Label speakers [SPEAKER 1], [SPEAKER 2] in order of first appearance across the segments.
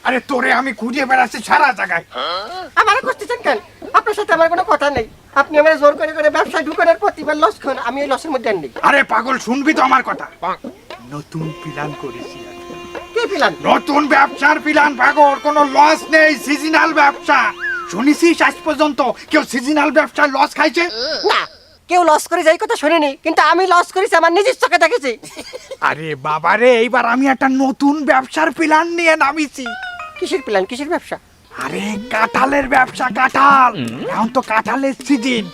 [SPEAKER 1] আরে তোরে আমি খুঁজে বেড়াচ্ছি সারা জায়গায়।
[SPEAKER 2] আমার করতেছেন কেন? আপনার সাথে আমার কোনো কথা নেই। আপনি আমার জোর করে করে ব্যবসায় ঢুকানোর প্রতিবার লস খান, আমি এই লসের মধ্যে নেই।
[SPEAKER 1] আরে পাগল, শুনবি তো আমার কথা। নতুন প্ল্যান করেছি।
[SPEAKER 2] কি প্ল্যান?
[SPEAKER 1] নতুন ব্যবসার প্ল্যান পাগল, কোনো লস নেই, সিজনাল ব্যবসা। শুনেছিস আজ পর্যন্ত কেউ সিজনাল ব্যবসায় লস খাইছে?
[SPEAKER 2] না, কেউ লস করে যাই কথা শুনিনি, কিন্তু আমি লস করেছি, আমার নিজের চোখে দেখেছি।
[SPEAKER 1] আরে বাবারে, এইবার আমি একটা নতুন ব্যবসার প্ল্যান নিয়ে নামিছি।
[SPEAKER 2] কিসের প্ল্যান? কিসের ব্যবসা?
[SPEAKER 1] আরে কাঁঠালের ব্যবসা। কাঁঠাল, এখন তো কাঁঠালের সিজন।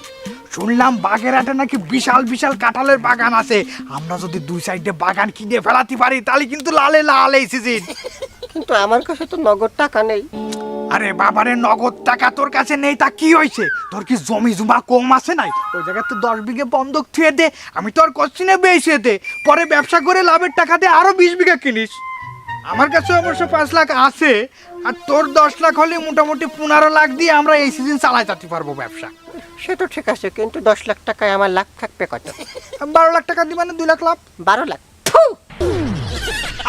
[SPEAKER 1] শুনলাম বাগেরহাটে নাকি বিশাল বিশাল কাঁঠালের বাগান আছে। আমরা যদি দুই সাইডে বাগান কিনে ফেলাতে পারি তাহলে কিন্তু লালে লাল এই সিজন।
[SPEAKER 2] কিন্তু আমার কাছে তো নগদ টাকা নেই।
[SPEAKER 1] আরে বাবারে, নগদ টাকা তোর কাছে নেই তা কি হয়েছে? তোর কি জমি জমা কম আছে নাই? ওই জায়গায় তো 10 বিঘে বন্ধক থুয়ে দে, আমি তোর কোশ্চিনে বেশি দে, পরে ব্যবসা করে লাভের টাকা দিয়ে আরো 20 বিঘা কিনিস। আমার কাছে অবশ্য 5 লাখ আছে, আর তোর 10 লাখ হলে মোটামুটি 15 লাখ দিয়ে আমরা এই সিজন চালাই যেতে পারবো ব্যবসা।
[SPEAKER 2] সে তো ঠিক আছে, কিন্তু 10 লাখ টাকায় আমার লাভ থাকবে কত?
[SPEAKER 1] 12 লাখ টাকা দিবা না 2 লাখ লাভ?
[SPEAKER 2] 12 লাখ? থু!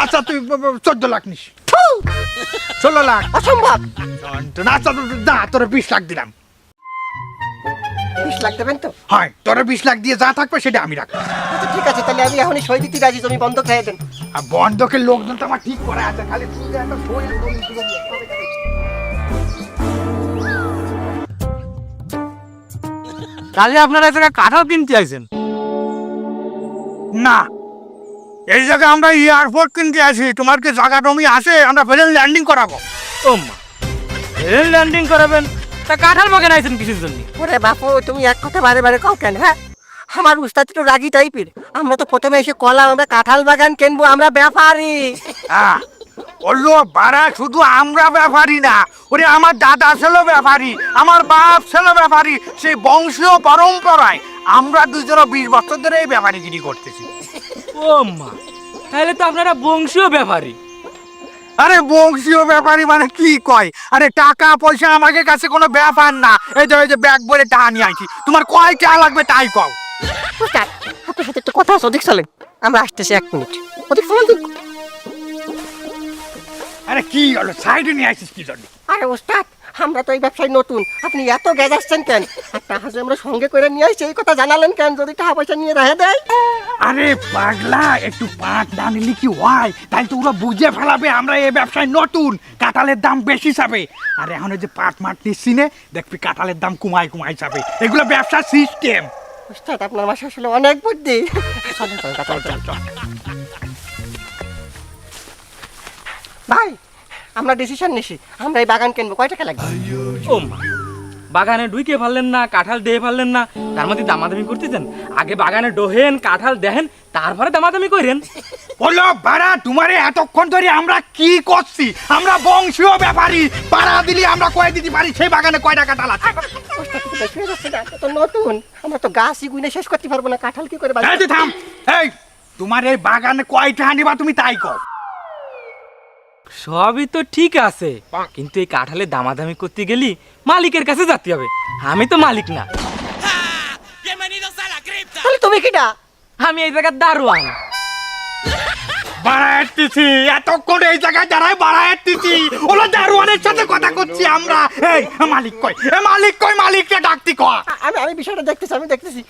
[SPEAKER 1] আচ্ছা তুই 14 লাখ নিস। 16 লাখ?
[SPEAKER 2] অসম্ভব।
[SPEAKER 1] আচ্ছা দা, তোর 20 লাখ দিলাম।
[SPEAKER 2] 20 লাখ দেবেন তো?
[SPEAKER 1] হয়, তোর 20 লাখ দিয়ে যা থাকবে সেটা আমি রাখবো।
[SPEAKER 2] আচ্ছা ঠিক আছে, তাহলে আমি এখনই সই দিতে রাজি, তুমি বন্ধ খেয়ে দেন।
[SPEAKER 1] আর বন্ধকের লোকজন তো আমার ঠিক করে আছে, খালি তুই একটা সই আর বন্ধ দিবি।
[SPEAKER 3] তাহলে আপনারা এই জায়গায় কাঁঠাল কিনতে আইছেন?
[SPEAKER 1] না, এই জায়গায় আমরা এয়ারপোর্ট কিনতে আছি। তোমার কি জায়গা জমি আছে? আমরা প্লেন ল্যান্ডিং করাবো।
[SPEAKER 3] ও মা, রেল ল্যান্ডিং করাবেন? তা কাঁঠাল বাগান আইছেন কিসের জন্য?
[SPEAKER 2] ওরে বাপু, তুমি এক কথা বারে বারে কও কেন? হ্যাঁ, আমার উস্তাদ একটু রাগী টাইপের। আমরা তো প্রথমে এসে কলা আমরা কাঁঠাল বাগান কিনবো, আমরা ব্যাপারী।
[SPEAKER 1] হ্যাঁ, বললো বাড়া, শুধু আমরা ব্যাপারী না, ওরে আমার দাদা ছিল ব্যাপারী, আমার বাপ ছিল ব্যাপারী, সেই বংশীয় পরম্পরায় আমরা দুজনে 20 বছর ধরে এই ব্যাপারীগিরি করতেছি।
[SPEAKER 3] ও মা, তাহলে তো আপনারা বংশীয় ব্যাপারী।
[SPEAKER 1] আরে বংশীয় ব্যাপারী মানে কি কয়? আরে টাকা পয়সা আমাদের কাছে কোনো ব্যাপার না। এই যে ব্যাগ ভরে টাকা নিয়ে আইছি, তোমার কয় টাকা লাগবে তাই কও।
[SPEAKER 2] উস্তাদ, আপনার সাথে একটু কথা আছে, ওদিক চলেন, আমরা আসতেছি 1 মিনিট। ওদিক চলেন তো।
[SPEAKER 1] আরে কি হলো, সাইডে নিয়ে আইছিস কি জন্য?
[SPEAKER 2] আরে উস্তাদ, আমরা তো এই ব্যবসায় নতুন, আপনি এত গেজাচ্ছেন কেন? আর টাকা যে আমরা সঙ্গে করে নিয়ে আসছি এই কথা জানালেন কেন? যদি টাকা পয়সা নিয়ে রেখে দেয়?
[SPEAKER 1] আরে পাগলা, একটু পাট না নিলে কি হয়? তাই তো ওরা বুঝে ফেলাবে আমরা এই ব্যবসায় নতুন, কাঁঠালের দাম বেশি যাবে। আর এখন যে পাট মাট নিচ্ছি নে, দেখবি কাঁঠালের দাম কমায় যাবে। এগুলো ব্যবসার সিস্টেম।
[SPEAKER 2] উস্তাদ, আপনার বাসা আসলে অনেক বুদ্ধি। চলেন চলেন, কথা বলতে হবে। ভাই, আমরা ডিসিশন নিছি, আমরা এই বাগান কিনবো। কয় টাকা লাগবে?
[SPEAKER 3] ও মা, বাগানে ঢুকে পারলেন না, কাঁঠাল দিয়ে পারলেন না, তার মধ্যে দামাদামি করতেছেন? আগে বাগানে ডোহেন, কাঁঠাল দেখেন, তারপরে দামাদামি করেন।
[SPEAKER 1] বলো বাড়া, তোমারে এতক্ষণ ধরে আমরা কি করছি? আমরা বংশীয় ব্যাপারী, পাড়া দিলি আমরা কয়ে দিতে পারি সেই বাগানে কয়টা কাঁঠাল আছে।
[SPEAKER 2] উস্তাদ, কিছু বেশি হয়ে যাচ্ছে না? এটা তো নতুন, আমরা তো গাছই গুনে শেষ করতে পারবো না, কাঁঠাল কি করে
[SPEAKER 1] এই
[SPEAKER 2] বাগান?
[SPEAKER 1] যে থাম, এই তোমার এই বাগানে কয়টা নিবা তুমি তাই কও।
[SPEAKER 3] সবই তো ঠিক আছে, কিন্তু এই কাঁঠালের দামাদামি করতে গেলি মালিকের কাছে যেতে হবে। আমি তো মালিক না,
[SPEAKER 2] তাহলে তুমি কিটা?
[SPEAKER 3] আমি এই জায়গার দারোয়ান।
[SPEAKER 1] বাড়াইতেছি এতক্ষণ এই জায়গায় দাঁড়ায়, বাড়াইতেছি ওলা দারোয়ানের সাথে কথা করছি আমরা। এই মালিক কই, এ মালিক কই, মালিককে ডাকতি কয়।
[SPEAKER 2] আমি বিষয়টা দেখতেছি, আমি দেখতেছি।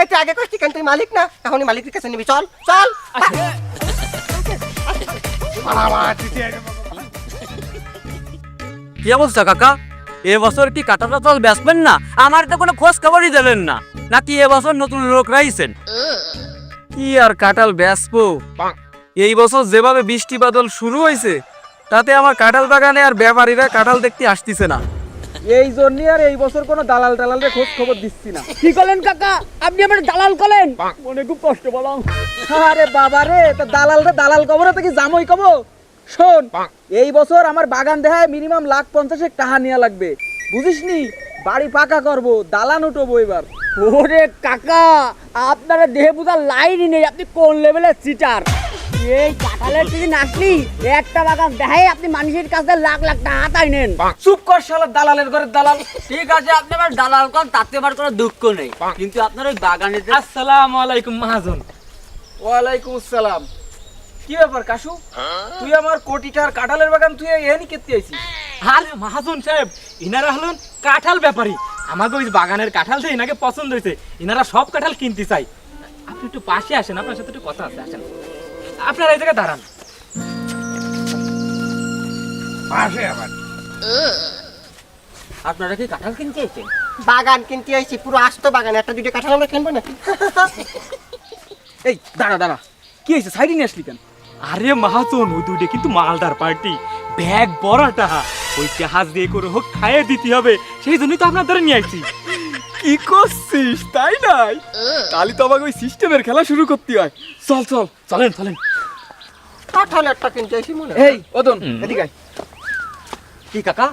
[SPEAKER 2] একটু আগে করছি কেন? তুই মালিক না, এখনই মালিকের কাছে নিবি। চল চল।
[SPEAKER 4] কি অবস্থা কাকা? এবছর কি কাঁঠাল টাঠাল বেচবেন না? আমার তো কোনো খোঁজ খবরই দিলেন না। নাকি এবছর নতুন লোক রাইছেন? কি আর কাঁঠাল বেচবো? এই বছর যেভাবে বৃষ্টি বাদল শুরু হয়েছে, তাতে আমার কাঁঠাল বাগানে আর ব্যাপারীরা কাঁঠাল দেখতে আসতেছে না। এই জন্য আর এই বছর কোনো দালাল টালালের খোঁজ খবর দিচ্ছি না। কি করলেন কাকা? আপনি আমার দালাল করলেন? মনে খুব কষ্ট বললাম। আরে বাবা রে, তো দালাল কবরে তো কি জামই কব? শোন, এই বছর আমার বাগান দেখায় মিনিমাম 1,50,000 টাকা নেওয়া লাগবে, বুঝিস নি? বাড়ি পাকা করবো, দালান উঠবো এবার। ওরে কাকা, আপনারা দেহে বুঝার লাইনই নেই, আপনি কোন লেভেলের চিটার। এই কাঁঠালের যদি নাকলি একটা বাগান দেখায় আপনি মানুষের কাছে লাখ লাখ টাকা হাতাই নেন। চুপ কর শালা, দালালের ঘরের দালাল। ঠিক আছে, আপনি আবার দালাল কর, তাতে আবার কোনো দুঃখ নেই, কিন্তু আপনার ওই বাগানে।
[SPEAKER 3] আসসালামু আলাইকুম মহাজন।
[SPEAKER 4] ওয়ালাইকুম আসসালাম। কি ব্যাপার কাশু, তুই আমার কোটিটার কাঁঠালের বাগান তুই এখানে কেটে আইছিস?
[SPEAKER 3] আরে মহাজন সাহেব, ইনারা হলেন কাঁঠাল ব্যাপারী। আমাকে ওই বাগানের কাঁঠাল থেকে ইনাকে পছন্দ হয়েছে, ইনারা সব কাঁঠাল কিনতে চাই। আপনি একটু পাশে আসেন, আপনার সাথে একটু কথা আছে, আসেন। আপনারা এই জায়গায় দাঁড়ান।
[SPEAKER 1] পাশে আবার
[SPEAKER 3] আপনারা কি কাঁঠাল কিনতে এসেছেন?
[SPEAKER 2] বাগান কিনতে আইছি, পুরো আস্ত বাগান, একটা দুটো কাঁঠাল আমরা কিনবো না।
[SPEAKER 4] এই দাঁড়া দাঁড়া, কি হয়েছে, সাইডে নিয়ে আসলি কেন?
[SPEAKER 3] আরে মহাজন, ওই দুইটা কিন্তু মালদার পার্টি, ব্যাগ বড়টা, ওই জাহাজ দিয়ে করে হোক খাইয়ে দিতে হবে, সেই জন্যই তো আপনার ধরে নিয়ে আসছি।
[SPEAKER 4] কি করছিস তাই নাই? কালি তো আমাকে ওই সিস্টেমের খেলা শুরু করতে হয়। চল চল
[SPEAKER 3] চলেন চলেন।
[SPEAKER 2] কাঁঠাল একটা কিনতে আইছি মনে হয়।
[SPEAKER 4] এই ওদন এদিকে আয়।
[SPEAKER 3] কি কাকা?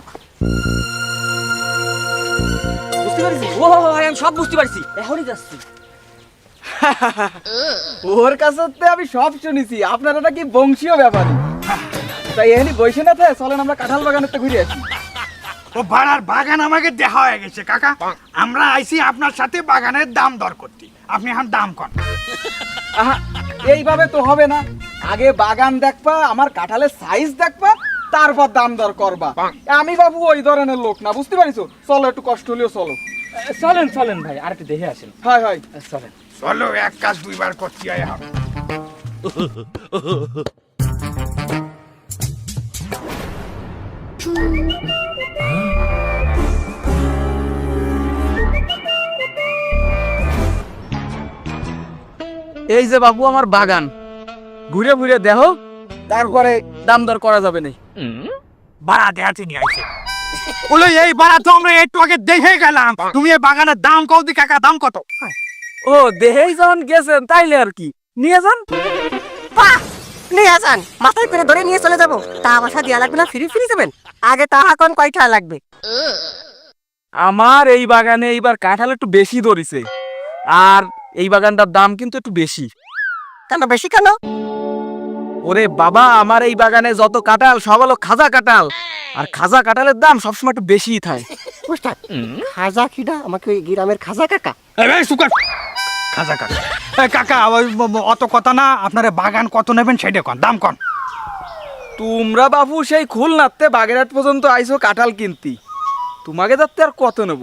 [SPEAKER 4] বুঝতে পারছিস? ও আমি সব বুঝতে পারছি, এখনই যাচ্ছি। ওর কাছে আমি সব শুনেছি, আপনারা নাকি বংশীয় ব্যাপারী। তাই এখানে বসে না থাকে, চলেন আমরা কাঁঠাল বাগানে ঘুরে আসি।
[SPEAKER 1] ও বাড়ার বাগান আমাকে দেখা হয়ে গেছে কাকা। আমরা আইছি আপনার সাথে বাগানের দাম দর করতে। আপনি এখন দাম কন।
[SPEAKER 4] আহা, এইভাবে তো হবে না। আগে বাগান দেখবা, আমার কাঁঠালের সাইজ দেখবা, তারপর দাম দর করবা। আমি বাবু ওই ধরনের লোক না, বুঝতে পারিস? চলো, একটু কষ্ট হলেও চলো।
[SPEAKER 3] চলেন চলেন ভাই, আর একটু দেখে আসেন।
[SPEAKER 4] হয় হয়
[SPEAKER 3] চলেন।
[SPEAKER 1] চলো, এক কাজ দুইবার করতে হয় হবে।
[SPEAKER 4] এই যে বাবু আমার বাগান, ঘুরে ঘুরে দেখো, তারপরে দাম দর করা যাবে না।
[SPEAKER 1] বাড়া দেখাতে নিয়ে আইছে। বলো এই বাড়া তো আমরা একটু আগে দেখে গেলাম। তুমি এই বাগানের দাম কও দি কাকা, দাম কত?
[SPEAKER 4] ও দেহেই যখন গেছেন তাইলে আর কি, নিয়ে যান।
[SPEAKER 2] বাহ, নিয়ে যান, মাথায় করে ধরে নিয়ে চলে যাবো। টাকা পয়সা দেওয়া লাগবে না, ফ্রি ফ্রি দেবেন। আগে টাকা কোন কয়টা লাগবে?
[SPEAKER 4] আমার এই বাগানে এইবার কাঁঠাল একটু বেশি ধরেছে, আর এই বাগানটার দাম কিন্তু একটু বেশি।
[SPEAKER 2] কেন বেশি কেন?
[SPEAKER 4] ওরে বাবা, আমার এই বাগানে যত কাঁঠাল সব হলো খাজা কাঁঠাল, আর খাজা কাঁঠালের দাম সবসময় একটু বেশিই থাকে।
[SPEAKER 2] বুঝলেন, খাজা কিডা আমাকে ওই গ্রামের খাজা কাকা।
[SPEAKER 1] এই সুকার খাজা কাকা। এই কাকা, অত কথা না, আপনার বাগান কত নেবেন সেটা কন, দাম কন।
[SPEAKER 4] তোমরা বাবু সেই খুলনাতে বাগেরহাট পর্যন্ত আইছো কাঁঠাল কিনতি, তোমাকে যাতে আর কত নেব?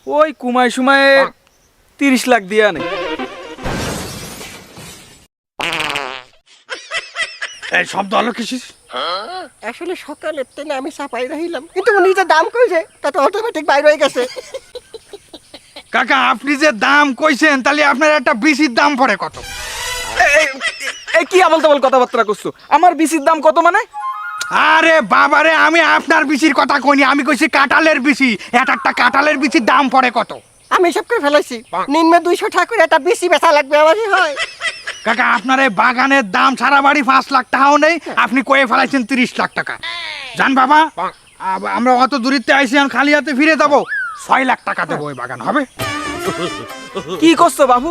[SPEAKER 4] ওই কুমায় সুমায় 30 লাখ দিয়ে আনে।
[SPEAKER 1] এই শব্দ হলো কিসিস?
[SPEAKER 2] আসলে সকালের থেকে আমি চাপাই রহিলাম, কিন্তু উনি যে দাম কইছে তাতে অটোমেটিক বাইরে হয়ে গেছে।
[SPEAKER 1] কাকা, আপনি যে দাম কইছেন, তাহলে আপনার একটা বিসির দাম পড়ে কত?
[SPEAKER 4] এই কি আবল তাবল কথাবার্তা করছো? আমার বিসির দাম কত মানে?
[SPEAKER 1] আরে বাবারে, আমি আপনার বিচির কথা কইনি, আমি কইছি কাঁঠালের বিচি। একটা কাঁঠালের বিচির দাম পড়ে কত?
[SPEAKER 2] আমি সব করে ফেলাইছি, নিম্নে 200 টাকা করে একটা বেশি বেচা লাগবে আমারই হয়।
[SPEAKER 1] কাকা, আপনার এই বাগানের দাম সারা বাড়ি 5 লাখ টাকাও নেই, আপনি কয়ে ফেলাইছেন 30 লাখ টাকা। জান বাবা, আমরা অত দূরিতে আইছি, এখন খালি হাতে ফিরে যাবো। 6 লাখ টাকা দেবো, ওই বাগান হবে?
[SPEAKER 4] কি করছো বাবু?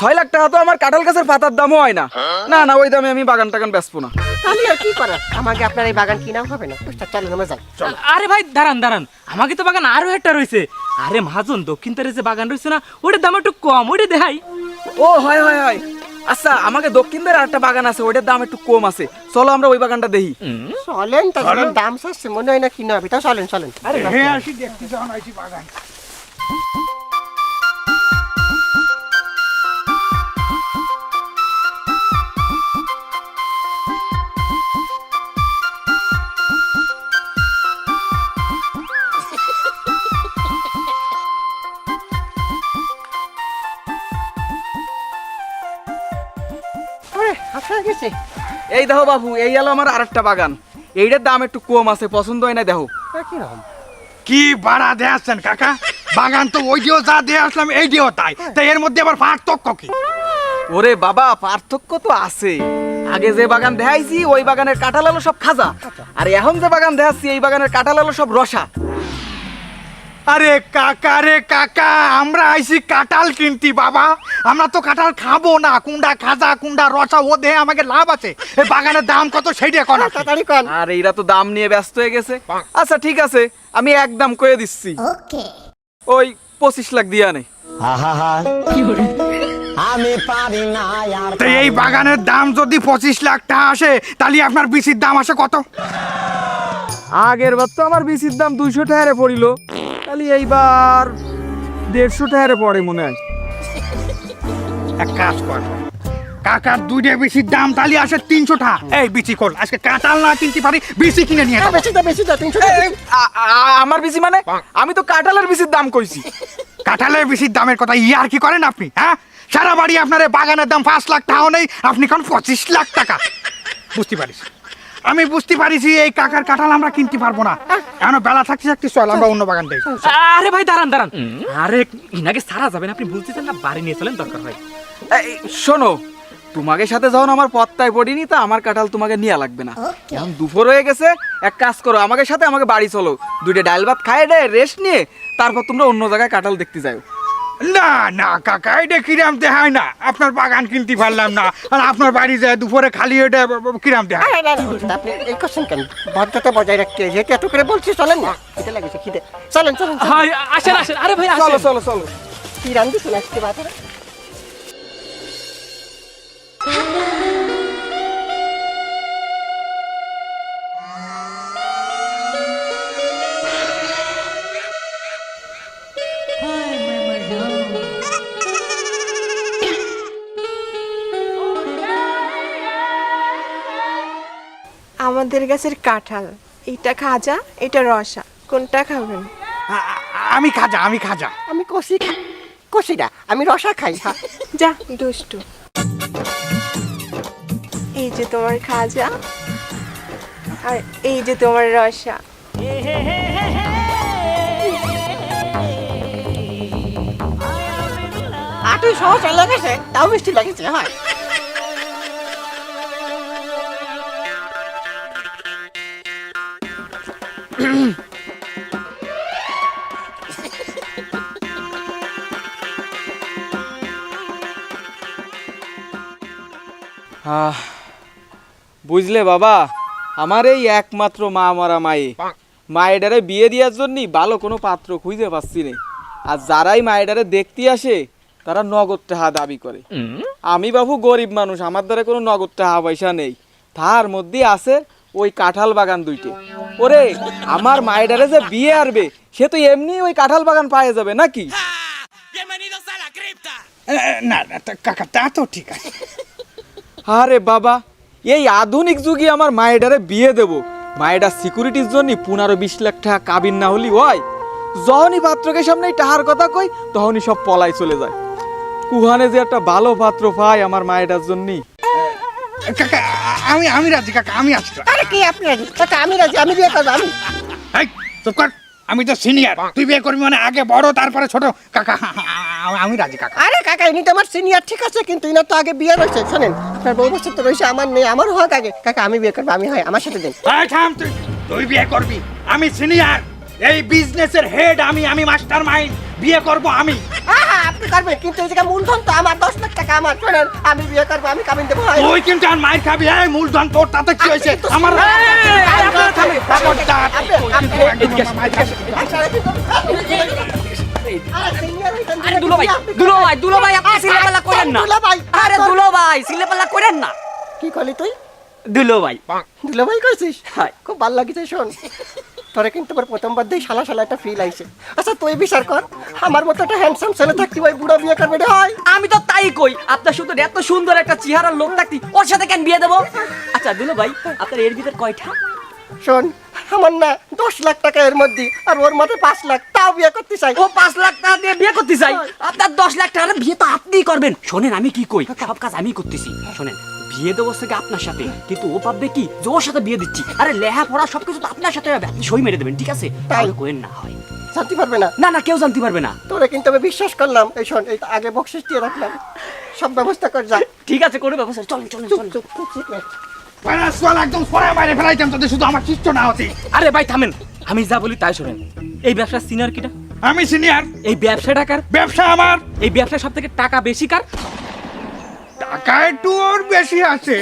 [SPEAKER 4] 6 লাখ টাকা তো আমার কাঁঠাল গাছের পাতার দামও হয় না। না না, ওই দামে আমি বাগান টাগান বেচবো না।
[SPEAKER 2] তাহলে আর কি করার, আমাকে আপনার এই বাগান কিনাও হবে না। বুঝতে চলেন আমরা যাই।
[SPEAKER 3] আরে ভাই দাঁড়ান দাঁড়ান, আমাকে তো বাগান আরো একটা রয়েছে। আরে মহাজন, দক্ষিণ তারে যে বাগান রয়েছে না, ওটার দাম একটু কম, ওটা দেখাই।
[SPEAKER 4] ও হয় হয় হয়, আচ্ছা আমাকে দক্ষিণ ধারে আরেকটা বাগান আছে, ওটার দাম একটু কম আছে, চলো আমরা ওই বাগানটা দেখি।
[SPEAKER 2] চলেন, তাহলে দাম চাচ্ছে মনে হয় না কিনা হবে, তাও চলেন চলেন।
[SPEAKER 1] আরে হ্যাঁ, আসি দেখতে যখন আইছি বাগান।
[SPEAKER 2] আচ্ছা গেছে।
[SPEAKER 4] এই দেখো বাবু, এই হলো আমার আরেকটা বাগান, এইটার দাম একটু কম আছে, পছন্দ হয় না দেখো।
[SPEAKER 2] কিরকম?
[SPEAKER 1] কি ভাড়া দিয়ে আসছেন কাকা? বাগান তো ওই দিয়েও যা দিয়ে আসলাম, এই দিয়েও তাই, তাই এর মধ্যে আবার পার্থক্য কি?
[SPEAKER 4] ওরে বাবা, পার্থক্য তো আছে। আগে যে বাগান দেখাইছি ওই বাগানের কাঁঠাল হলো সব খাজা, আর এখন যে বাগান দেখাচ্ছি এই বাগানের কাঁঠাল হলো সব রসা।
[SPEAKER 1] আরে কাকা রে কাকা, আমরা আইছি কাঁঠাল কিনতি বাবা, আমরা তো কাঁঠাল খাবো না। কুন্ডা খাজা কুন্ডা রসা, ও দেহে আমাকে লাভ আছে। এই বাগানের দাম কত সেইটা কোন?
[SPEAKER 2] তাড়াতাড়ি কোন।
[SPEAKER 4] আর এইরা তো দাম নিয়ে ব্যস্ত হয়ে গেছে। আচ্ছা ঠিক আছে, আমি একদম কয়ে দিচ্ছি, ওই 25 লাখ দিয়ে আনে।
[SPEAKER 1] তো এই বাগানের দাম যদি 25 লাখ টাকা আসে তাহলে আপনার বিচির দাম আসে কত?
[SPEAKER 4] আগের বার তো আমার বিচির দাম 200 টাকারে পড়িল, তাহলে এইবার 150 টাকারে পড়ে মনে হয়।
[SPEAKER 1] এক কাজ কর, কাকার দুইটা বিচির দাম তাহলে আসে 300 টাকা। এই বিচি কল, আজকে কাঁঠাল না কিনতে পারি, বিচি কিনে নিয়ে যাবো।
[SPEAKER 2] বেশি দা 300
[SPEAKER 5] আমার বিচি মানে? আমি তো কাঁঠালের বিচির দাম কইছি।
[SPEAKER 1] কাঁঠালের বিচির দামের কথা ইয়ার কি করেন আপনি? হ্যাঁ, সারা বাড়ি আপনার এই বাগানের দাম 5 লাখ টাকাও নেই, আপনি কোন 25 লাখ টাকা? বুঝতে পারিস, আমি বুঝতে পারিছি এই কাকার কাঁঠাল আমরা কিনতে পারবো না। এখন বেলা থাকতে থাকতে চল আমরা অন্য বাগান যাই।
[SPEAKER 3] আরে ভাই দাঁড়ান দাঁড়ান, আরে ইনাকে সারা যাবেন, আপনি বুঝতেছেন না, বাড়ি নিয়ে চলেন দরকার হয়।
[SPEAKER 5] শোনো, তোমাকে সাথে যখন আমার পত্তায় পড়িনি তা আমার কাঁঠাল তোমাকে নিয়ে লাগবে না। এখন দুপুর হয়ে গেছে, এক কাজ করো, আমাকে সাথে আমাকে বাড়ি চলো, দুইটা ডাল ভাত খাই দে, রেস্ট নিয়ে তারপর তোমরা অন্য জায়গায় কাঁঠাল দেখতে যাও।
[SPEAKER 1] না না কাকা, এটা কিরাম দেখায় না, আপনার বাগান কিনতে পারলাম না আর আপনার বাড়ি যায় দুপুরে খালি এটা কিরাম দেখায়।
[SPEAKER 2] আপনি এই কোশ্চেন কেন? ভদ্রতা বজায় রাখতে যেহেতু এত করে বলছি, চলেন না, খিদে লাগেছে, খিদে। চলেন চলেন চলেন।
[SPEAKER 3] হয় আসেন আসেন, আরে ভাই
[SPEAKER 5] চলো
[SPEAKER 3] আসেন।
[SPEAKER 5] চলো চলো।
[SPEAKER 2] কি রান্ধি চলে আসতে বাজারে?
[SPEAKER 6] আমাদের গাছের কাঁঠাল, এটা খাজা, এটা রসা, কোনটা খাবেন?
[SPEAKER 1] আমি খাজা, আমি খাজা।
[SPEAKER 2] আমি কষি না, আমি রসা খাই। হ্যাঁ
[SPEAKER 6] যা দুষ্টু। এই যে তোমার খাজা আর এই যে তোমার রসা।
[SPEAKER 2] আটু সহজ লেগেছে, তাও মিষ্টি লেগেছে। হয়
[SPEAKER 5] বুঝলে বাবা, আমার এই একমাত্র মা মরা মায়েডারে বিয়ে দেওয়ার জন্য ভালো কোনো পাত্র খুঁজে পাচ্ছি না। আর যারাই মায়েডারে দেখতে আসে তারা নগদ টাকা দাবি করে। আমি বাবু গরিব মানুষ, আমার দ্বারা কোনো নগদ টাকা পয়সা নেই। তার মধ্যে আছে ওই কাঁঠাল বাগান দুইটে। ওরে, আমার মায়েডারে যে বিয়ে আরবে সে তো এমনি ওই কাঁঠাল বাগান পায়ে যাবে নাকি?
[SPEAKER 1] না না কাকা, তা তো ঠিক আছে।
[SPEAKER 5] আরে বাবা, এই আধুনিক যুগে আমার মায়েডারে বিয়ে দেব, মায়েডার সিকিউরিটির জন্য 15-20 লাখ টাকা কাবিন না হলি হয়। যখনই পাত্রকে সামনে টাহার কথা কই তখনই সব পলাই চলে যায়। কুহানে যে একটা ভালো পাত্র পাই আমার মায়েডার জন্য।
[SPEAKER 1] কাকা আমি রাজি, কাকা আমি আছি।
[SPEAKER 2] আরে কি আপনি রাজি? কাকা আমি রাজি, আমি বিয়ে করবো। আমি
[SPEAKER 1] এই চুপ কর, আমি তো সিনিয়র, তুই বিয়ে করবি মানে আগে বড় তারপরে ছোট। কাকা আমি রাজি কাকা।
[SPEAKER 2] আরে কাকা, ইনি তো আমার সিনিয়র, ঠিক আছে, কিন্তু ইনার তো আগে বিয়ে রয়েছে। শোনেন, আপনার বউ বছর তো রয়েছে, আমার নেই, আমার হোক আগে। কাকা আমি বিয়ে করবো, আমি হয়, আমার সাথে দিন।
[SPEAKER 1] এই থাম, তুই বিয়ে করবি, আমি সিনিয়র, এই বিজনেসের হেড আমি মাস্টার মাইন্ড, বিয়ে করব আমি।
[SPEAKER 2] আপনি করবেন, কিন্তু এই জায়গায় মূলধন তো আমার, 10 লাখ টাকা আমার। শোনেন, আমি বিয়ে করবো, আমি কাবিন দেবো।
[SPEAKER 1] তুই কিন্তু আর মাইর খাবি। এই মূলধন তোর, তাতে কি হয়েছে? আমার
[SPEAKER 4] দুলো ভাই আপনি সিলেপালা করেন না। আরে দুলো ভাই সিলেপালা করেন না।
[SPEAKER 2] কি করলি তুই?
[SPEAKER 4] দুলো ভাই
[SPEAKER 2] দুলো ভাই করছিস? খুব ভালো লাগছে। শোন, তোরে কিন্তু আমার প্রথমবার দিয়ে শালা শালা একটা ফিল আইছে। আচ্ছা তুই বিচার কর, আমার মতো একটা হ্যান্ডসাম ছেলে থাকতে ভাই বুড়া বিয়ে করবে রে? হয়,
[SPEAKER 4] আমি তো তাই কই, আপনার শুধু এত সুন্দর একটা চেহারার লোক থাকতি ওর সাথে কেন বিয়ে দেবো? আচ্ছা দুলো ভাই, আপনার এর ভিতর কয়টা?
[SPEAKER 2] শোন, আমার না 10 লাখ টাকা এর মধ্যে, আর ওর মধ্যে 5 লাখ, তাও বিয়ে করতে চাই।
[SPEAKER 4] ও 5 লাখ টাকা দিয়ে বিয়ে করতে চাই, আপনার 10 লাখ টাকার বিয়ে তো আপনিই করবেন। শোনেন আমি কি কই, সব কাজ আমি করতেছি। শোনেন, বিয়ে দেবো থেকে আপনার সাথে, কিন্তু ও ভাববে কি যে ওর সাথে বিয়ে দিচ্ছি। আরে লেহা পড়া সবকিছু তো আপনার সাথে হবে, আপনি সই মেরে দেবেন, ঠিক আছে? তাহলে কোয়েন না হয়,
[SPEAKER 2] জানতে পারবে না।
[SPEAKER 4] না না কেউ জানতে পারবে না।
[SPEAKER 2] তোরে কিন্তু আমি বিশ্বাস করলাম। এই শোন, এই আগে বকশিস দিয়ে রাখলাম, সব ব্যবস্থা কর যা।
[SPEAKER 4] ঠিক আছে, করে ব্যবস্থা। চলেন চলেন চলেন।
[SPEAKER 1] একদম সরাই বাইরে ফেলাইতাম তোদের, শুধু আমার শিষ্য না হতে।
[SPEAKER 3] আরে ভাই থামেন, আমি যা বলি তাই শোনেন। এই ব্যবসার সিনিয়র কিটা?
[SPEAKER 1] আমি সিনিয়র।
[SPEAKER 3] এই ব্যবসাটা কার?
[SPEAKER 1] ব্যবসা আমার।
[SPEAKER 3] এই ব্যবসা সব থেকে টাকা বেশি কার?
[SPEAKER 1] টাকা একটু ওর বেশি আছে।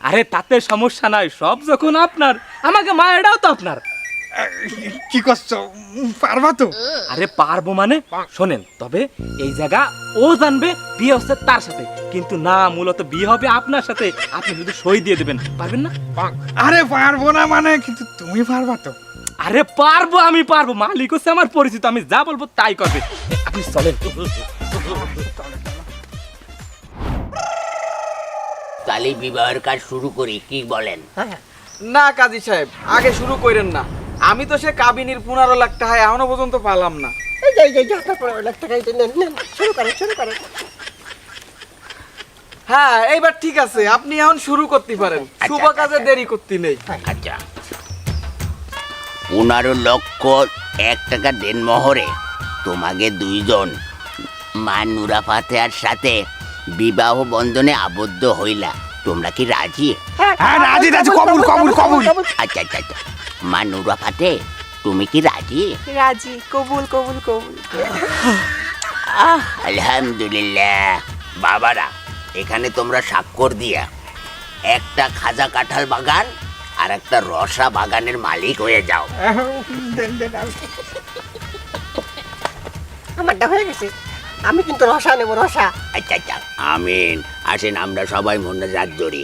[SPEAKER 3] আরে তাতে সমস্যা নাই, সব যখন আপনার, আমাকে মায়েরাও তো আপনার।
[SPEAKER 1] কি করছো, পারবা তো?
[SPEAKER 3] আরে পারবো মানে শোনেন, তবে এই জায়গা ও জানবে বিয়ে হচ্ছে তার সাথে, কিন্তু না, মূলত বিয়ে হবে আপনার সাথে। আপনি শুধু সই দিয়ে দেবেন, পারবেন না?
[SPEAKER 1] আরে পারবো না মানে, কিন্তু তুমি পারবা তো?
[SPEAKER 3] আরে পারবো, আমি পারবো, মালিক হচ্ছে আমার পরিচিত, আমি যা বলবো তাই করবে। আপনি চলেন।
[SPEAKER 7] তাহলে বিবাহের কাজ শুরু করি, কি বলেন?
[SPEAKER 5] না কাজী সাহেব, আগে শুরু করেন না। আমি তো সে কাবিনীর 15 লাখ টাকা এখনো পর্যন্ত পালাম না।
[SPEAKER 2] এই যে আপনার 15 লাখ টাকা এই যে নেন, নেন, শুরু করেন।
[SPEAKER 5] হ্যাঁ, এইবার ঠিক আছে, আপনি এখন শুরু করতে পারেন। শুভ কাজে দেরি করতে নেই।
[SPEAKER 7] আচ্ছা, 15,01,000 টাকা দেনমোহরে তোমাকে দুইজন মা নুরা ফাতেহার সাথে বিবাহ বন্ধনে আবদ্ধ হইলা। তোমরা কি রাজি?
[SPEAKER 1] হ্যাঁ রাজি, কবুল।
[SPEAKER 7] আচ্ছা, মা নুরা ফাতে, তুমি কি রাজি?
[SPEAKER 6] রাজি, কবুল কবুল কবুল।
[SPEAKER 7] আলহামদুলিল্লাহ। বাবারা, এখানে তোমরা স্বাক্ষর দিয়া একটা খাজা কাঁঠাল বাগান আর একটা রসা বাগানের মালিক হয়ে যাও।
[SPEAKER 2] আমারটা হয়ে গেছে, আমি কিন্তু রসা নেবো, রসা।
[SPEAKER 7] আচ্ছা, আমিন। আসেন আমরা সবাই মনে রাত ধরি।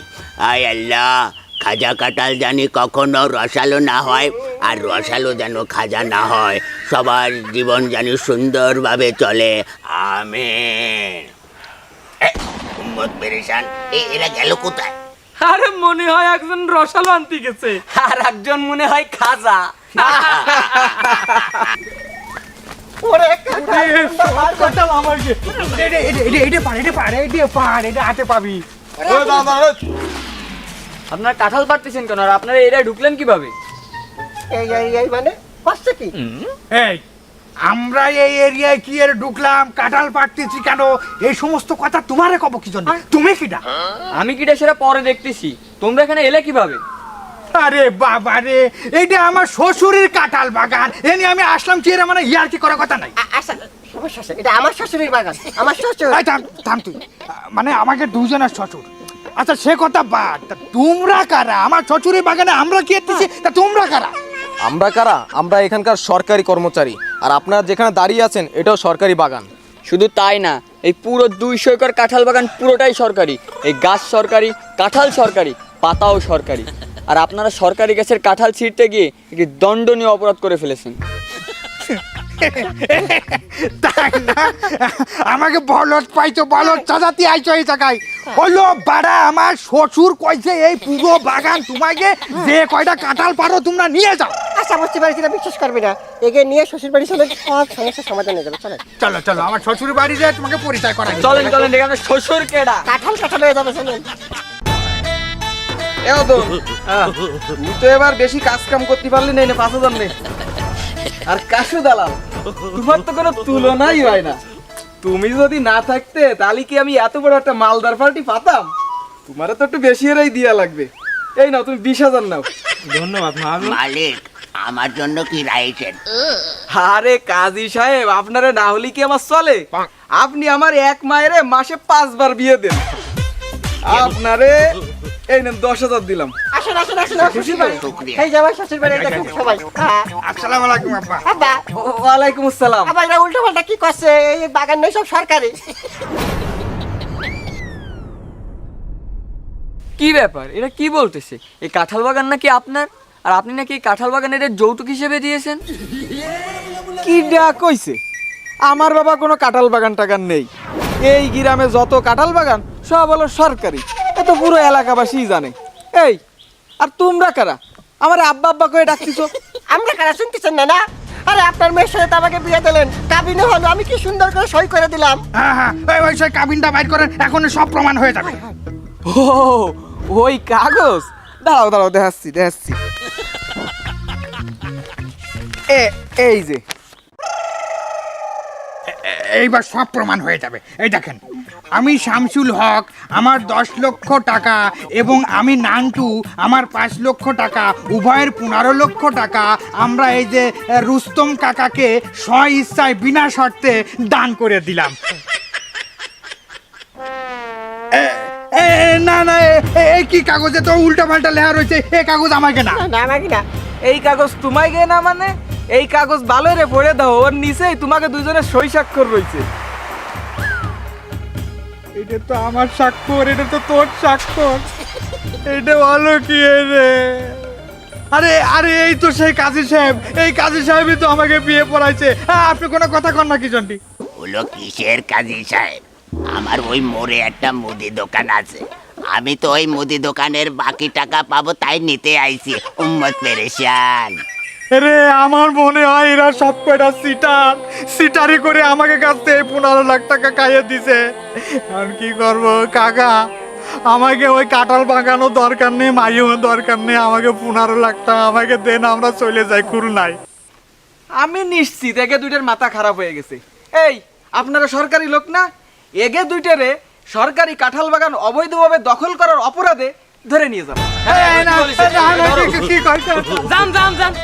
[SPEAKER 7] আয় আল্লাহ, খাজা কাঁঠাল জানি কখনো রসালো না হয়, আর রসালো যেন খাজা না হয়। সবার জীবন জানি সুন্দরভাবে চলে। আমিন। উম্মত পেরেশান, এরা গেল কোথায়?
[SPEAKER 3] আরে মনে হয় একজন রসালো আনতে গেছে,
[SPEAKER 4] আর একজন মনে হয় খাজা।
[SPEAKER 2] ওরে কাঁঠাল,
[SPEAKER 1] আমাকে এটা হাতে পাবি।
[SPEAKER 4] আপনারা কাঁঠাল পাড়তেছেন কেন, আর আপনারা এরা ঢুকলেন কিভাবে?
[SPEAKER 2] এই মানে হচ্ছে কি?
[SPEAKER 1] এই আমরা এই এরিয়ায় কি এর ঢুকলাম, কাঁঠাল পাড়তেছি কেন, এই সমস্ত কথা তোমারে কব কি জন্য? তুমি কিটা?
[SPEAKER 4] আমি কিটা সেটা পরে দেখতেছি, তোমরা এখানে এলে কিভাবে?
[SPEAKER 1] আরে বাবা রে, এইটা আমার শ্বশুরের কাঁঠাল বাগান, এ নিয়ে আমি আসলাম কি এর মানে ইয়ার কি করার কথা নাই।
[SPEAKER 2] আচ্ছা, সমস্যা আছে, এটা আমার শ্বশুরের বাগান, আমার শ্বশুর।
[SPEAKER 1] এই থাম তুই, মানে আমাকে দুজনের শ্বশুর। আচ্ছা সে কথা বাদ, তা তোমরা কারা? আমার শ্বশুরের বাগানে আমরা কি এসেছি, তা তোমরা কারা?
[SPEAKER 8] আমরা কারা? আমরা এখানকার সরকারি কর্মচারী, আর আপনারা যেখানে দাঁড়িয়ে আছেন এটাও সরকারি বাগান।
[SPEAKER 4] শুধু তাই না, এই পুরো 200 একর কাঁঠাল বাগান পুরোটাই সরকারি। এই গাছ সরকারি, কাঁঠাল সরকারি, পাতাও সরকারি। আর আপনারা সরকারি গাছের কাঁঠাল ছিঁড়তে গিয়ে একটি দণ্ডনীয় অপরাধ করে ফেলেছেন।
[SPEAKER 1] তাই না? আমাকে বলদ পাইছো, বলদ চাচাতি আইছো এই জায়গায়। হলো বাড়া, আমার শ্বশুর কইছে এই পুরো বাগান তোমাকে যে কয়টা কাঁঠাল পারো তোমরা নিয়ে যাও।
[SPEAKER 2] আচ্ছা, বুঝতে পারছি না, বিশ্বাস করবি না, এগে নিয়ে শ্বশুর বাড়ি চলে সব সমস্যার সমাধান হয়ে যাবে।
[SPEAKER 1] চলো আমার শ্বশুর বাড়ি যে তোমাকে পরিচয় করাই।
[SPEAKER 4] চলেন এখানে শ্বশুর কেডা?
[SPEAKER 2] কাঁঠাল হয়ে যাবে, চলেন।
[SPEAKER 5] তুই তো এবার বেশি কাজ কাম করতে পারলি না, 5,000 নে। আর কাশু দালাল, তোমার তো কোনো তুলনাই হয় না। তুমি যদি না থাকতে তাহলে কি আমি এত বড় একটা মালদার পার্টি পাতাম? তোমারও তো একটু বেশি এরাই দিয়া লাগবে। এই নাও, তুমি 20,000 নাও।
[SPEAKER 3] ধন্যবাদ
[SPEAKER 7] মালিক, আমার জন্য কি রাইছেন?
[SPEAKER 5] আরে কাজী সাহেব, আপনারে না হলে কি আমার চলে? আপনি আমার এক মায়েরে মাসে 5 বার বিয়ে দেন। আপনারে এই নেন 10,000 দিলাম।
[SPEAKER 2] আসেন, শ্বশুর বাড়ি। এই যে আমার শ্বশুর বাড়ি, এটা খুব সবাই।
[SPEAKER 1] আসসালামু আলাইকুম আব্বা।
[SPEAKER 2] আব্বা,
[SPEAKER 5] ওয়ালাইকুম আসসালাম।
[SPEAKER 2] আবার এরা উল্টো পাল্টা কি করছে? এই বাগান নয়, সব সরকারি।
[SPEAKER 4] কি ব্যাপার, এটা কি বলতেছে? এই কাঁঠাল বাগান নাকি আপনার, আর আপনি নাকি এই কাঁঠাল বাগান এটা যৌতুক হিসেবে দিয়েছেন?
[SPEAKER 5] কি কইছে? আমার বাবা কোনো কাঁঠাল বাগান টাগান নেই। এই গ্রামে যত কাঁঠাল বাগান সব হলো সরকারি, এত পুরো এলাকাবাসী জানে। এই, আর তোমরা কারা? আমার আব্বা আব্বা করে ডাকতেছো?
[SPEAKER 2] আমরা কারা শুনতেছেন না? আরে আপনার মেয়ের সাথে তো আমাকে বিয়ে দিলেন, কাবিনও হলো, আমি কি সুন্দর করে সই করে দিলাম।
[SPEAKER 1] হ্যাঁ, ওই সেই কাবিনটা বাইর করেন, এখন সব প্রমাণ হয়ে যাবে।
[SPEAKER 5] ও, ওই কাগজ? দাঁড়াও দেখাচ্ছি। এই যে,
[SPEAKER 1] এইবার সব প্রমাণ হয়ে যাবে। এই দেখেন, আমি শামসুল হক, আমার 10 লক্ষ টাকা, এবং আমি নান্টু, আমার 5 লক্ষ টাকা, উভয়ের 15 লক্ষ টাকা আমরা এই যে রুস্তম কাকাকে স্ব ইচ্ছায় বিনা শর্তে দান করে দিলাম। না, এই কি কাগজে তো উল্টা পাল্টা লেখা রয়েছে, এই কাগজ আমাকে না।
[SPEAKER 2] না, আমাকে না,
[SPEAKER 5] এই কাগজ তোমায় গে না মানে এই কাগজ ভালো রে পড়ে দাও, ওর নিচেই তোমাকে দুজনের সই স্বাক্ষর রয়েছে।
[SPEAKER 1] এটা তো আমার স্বাক্ষর, এটা তো তোর স্বাক্ষর, এটা ভালো কি রে? আরে আরে এই তো সেই কাজী সাহেব, এই কাজী সাহেবই তো আমাকে বিয়ে পড়াইছে। হ্যাঁ, আপনি কোনো কথা কন না কি জন্টি?
[SPEAKER 7] হলো কিসের কাজী সাহেব? আমার ওই মোড়ে একটা মুদি দোকান আছে, আমি তো ওই মুদি দোকানের বাকি টাকা পাবো তাই নিতে আইছি। উম্মত পেরেশান।
[SPEAKER 1] রে আমার মনে হয় এরা সব কয়টা সিটারি করে আমাকে কাছ থেকে 15 লাখ টাকা খাইয়ে দিছে। আর কি করব কাকা, আমাকে ওই কাঁঠাল বাগানো দরকার নেই, মাইও দরকার নেই, আমাকে 15 লাখ টাকা আমাকে দেন, আমরা চলে যাই খুলনায়।
[SPEAKER 5] আমি নিশ্চিত এগে দুইটার মাথা খারাপ হয়ে গেছে। এই আপনারা সরকারি লোক না? এগে দুইটারে সরকারি কাঁঠাল বাগান অবৈধভাবে দখল করার অপরাধে ধরে নিয়ে যাবো।
[SPEAKER 1] এই না, কি কইছে?
[SPEAKER 3] যান যান যান।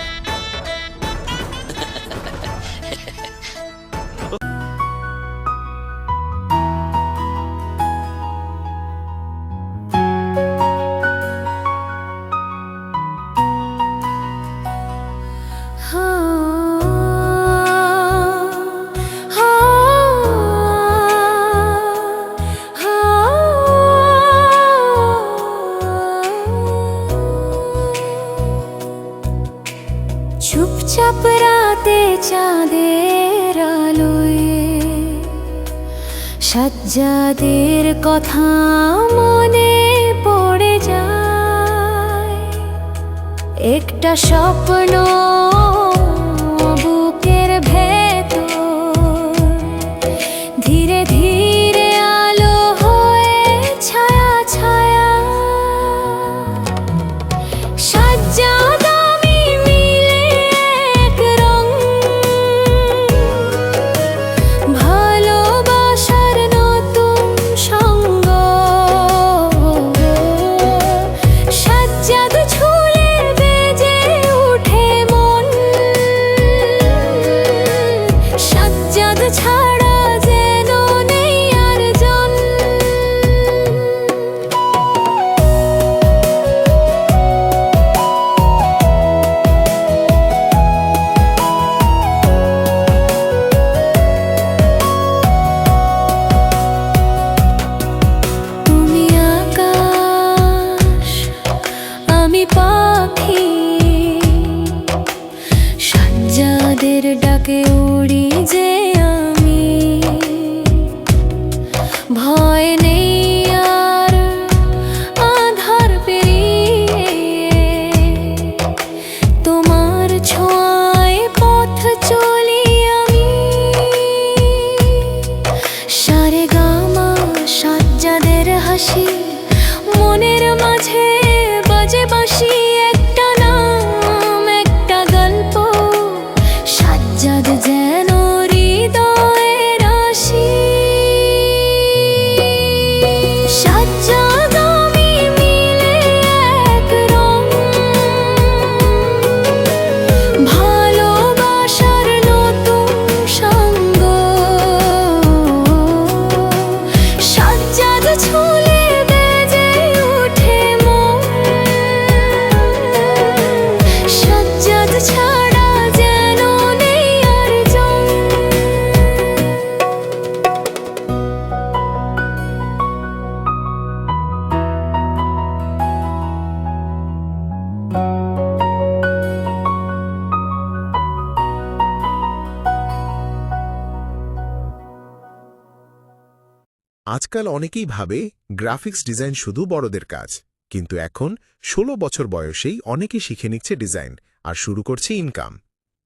[SPEAKER 9] চুপচাপ রাতে চাঁদের আলোয় সাজ্জাদের কথা মনে পড়ে যায়, একটা স্বপ্ন বুকের ভেতর ধীরে ধীরে আলো হয়ে ছায়া ছায়া সাজ্জাদ আমি মিলে এক রং, ভালোবাসার নতুন সঙ্গ, সাজ্জাদ ছুলে বেজে উঠে মন, সাজ্জাদ ছাড়া যেন নেই আর জন। তুমি আকাশ আমি পাখি, সাজ্জাদের ডাকে উড়ি যে আমি, ভয় নেই আর আধার পেরিয়ে, তোমার ছোঁয়ায় পথ চলি আমি, সারে গামা সাজ্জাদের হাসি, মনের মাঝে বাজে বাঁশি, একটা নাম একটা গল্প, সাজ্জাদ যেন হৃদয়ের রাশি, সাজ্জাদ আমি মিলে এক রং, ভালোবাসার নতুন সঙ্গ, সাজ্জাদ ছুলে বেজে উঠে মন, সাজ্জাদ ছাড়া যেন নেই আর জন।
[SPEAKER 10] আজকাল অনেকেই ভাবে গ্রাফিক্স ডিজাইন শুধু বড়দের কাজ, কিন্তু এখন 16 বছর বয়সেই অনেকে শিখে নিচ্ছে ডিজাইন আর শুরু করছে ইনকাম।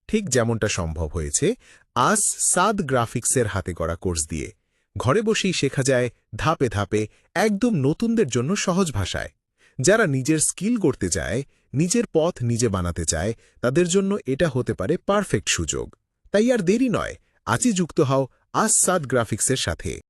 [SPEAKER 10] ঠিক যেমনটা সম্ভব হয়েছে আজ সাদ গ্রাফিক্সের হাতে গড়া কোর্স দিয়ে। ঘরে বসেই শেখা যায় ধাপে ধাপে, একদম নতুনদের জন্য সহজ ভাষায়। যারা নিজের স্কিল করতে চায়, নিজের পথ নিজে বানাতে চায়, তাদের জন্য এটা হতে পারে পারফেক্ট সুযোগ। তাই আর দেরি নয়, আজই যুক্ত হও আজ সাদ গ্রাফিক্সের সাথে।